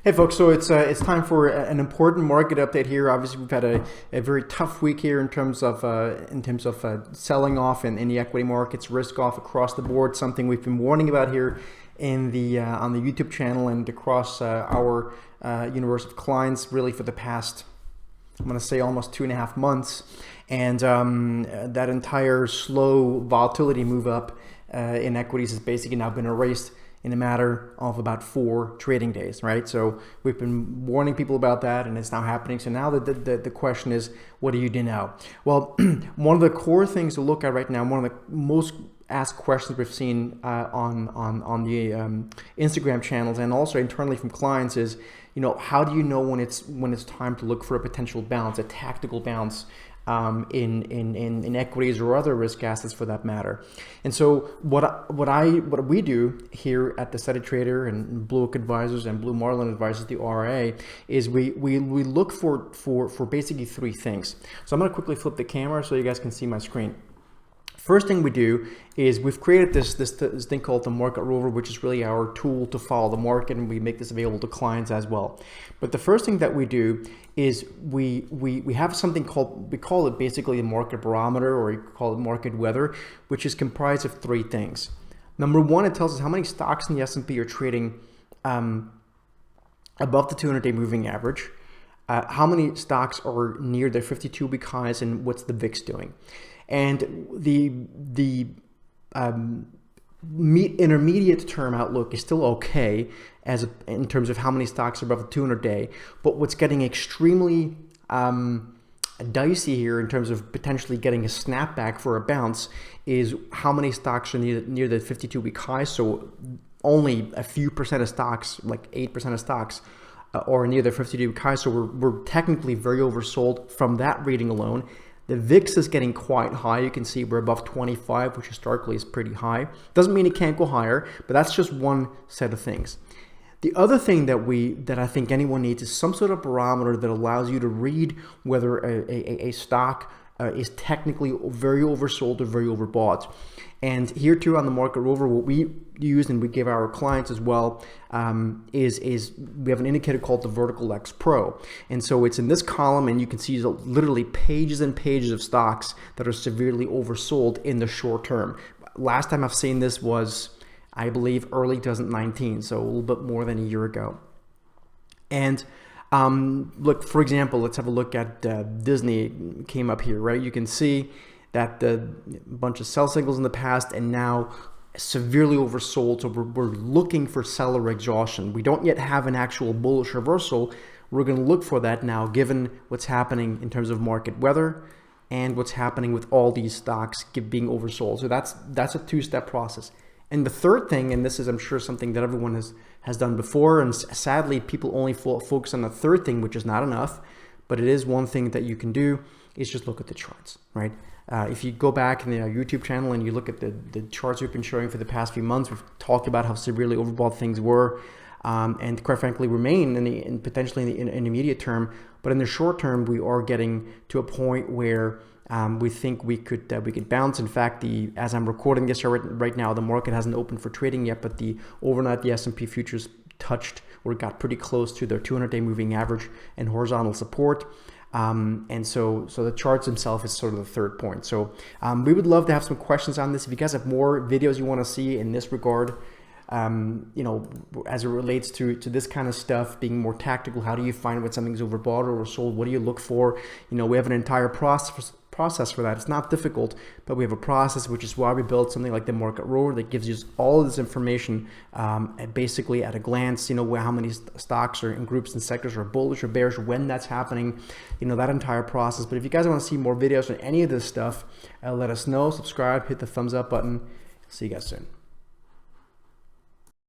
Hey folks, so it's time for an important market update here. Obviously, we've had a very tough week here in terms of selling off in the equity markets, risk off across the board. Something we've been warning about here in the on the YouTube channel and across our universe of clients, really for the past, I'm going to say, almost 2.5 months. And that entire slow volatility move up in equities has basically now been erased in a matter of about 4 trading days, right? So we've been warning people about that, and it's now happening. So now the question is, what do you do now? Well, one of the core things to look at right now, one of the most asked questions we've seen on the Instagram channels and also internally from clients is, how do you know when it's time to look for a potential bounce, a tactical bounce in equities or other risk assets for that matter? And so what we do here at the Steady Trader and Blue Oak Advisors and Blue Marlin Advisors, the RIA, is we look for basically 3 things. So I'm going to quickly flip the camera so you guys can see my screen. First thing we do is we've created this thing called the Market Rover, which is really our tool to follow the market, and we make this available to clients as well. But the first thing that we do is we have something called, we call it basically a market barometer, or you call it market weather, which is comprised of 3 things. Number 1, it tells us how many stocks in the S&P are trading above the 200-day moving average, how many stocks are near their 52-week highs, and what's the VIX doing. And the intermediate term outlook is still okay in terms of how many stocks are above the 200-day. But what's getting extremely dicey here in terms of potentially getting a snapback for a bounce is how many stocks are near the 52-week high. So only a few percent of stocks, like 8% of stocks, are near their 52-week high. So we're technically very oversold from that reading alone. The VIX is getting quite high. You can see we're above 25, which historically is pretty high. Doesn't mean it can't go higher, but that's just one set of things. The other thing that I think anyone needs is some sort of barometer that allows you to read whether a stock is technically very oversold or very overbought. And here too on the Market Rover, what we use and we give our clients as well is we have an indicator called the Vertical X Pro. And so it's in this column, and you can see literally pages and pages of stocks that are severely oversold in the short term. Last time I've seen this was, I believe, early 2019, so a little bit more than a year ago. And look, for example, let's have a look at Disney came up here, right? You can see that a bunch of sell signals in the past and now severely oversold. So we're looking for seller exhaustion. We don't yet have an actual bullish reversal. We're going to look for that now, given what's happening in terms of market weather and what's happening with all these stocks being oversold. So that's a 2-step process. And the third thing, and this is, I'm sure, something that everyone has done before, and sadly people only focus on the third thing, which is not enough, but it is one thing that you can do, is just look at the charts, right? If you go back in the YouTube channel and you look at the charts we've been showing for the past few months, we've talked about how severely overbought things were, and quite frankly remain potentially in the intermediate term. But in the short term, we are getting to a point where we think we could bounce. In fact, as I'm recording this right now, the market hasn't opened for trading yet, but overnight the S&P futures touched or got pretty close to their 200-day moving average and horizontal support. And so the charts themselves is sort of the third point. So we would love to have some questions on this. If you guys have more videos you want to see in this regard, as it relates to this kind of stuff, being more tactical, how do you find when something's overbought or oversold? What do you look for? We have an entire process for that. It's not difficult, but we have a process, which is why we built something like the Market Rover that gives you all of this information basically at a glance. How many stocks or in groups and sectors are bullish or bearish, when that's happening, that entire process. But if you guys want to see more videos on any of this stuff, let us know. Subscribe, hit the thumbs up button. See you guys soon.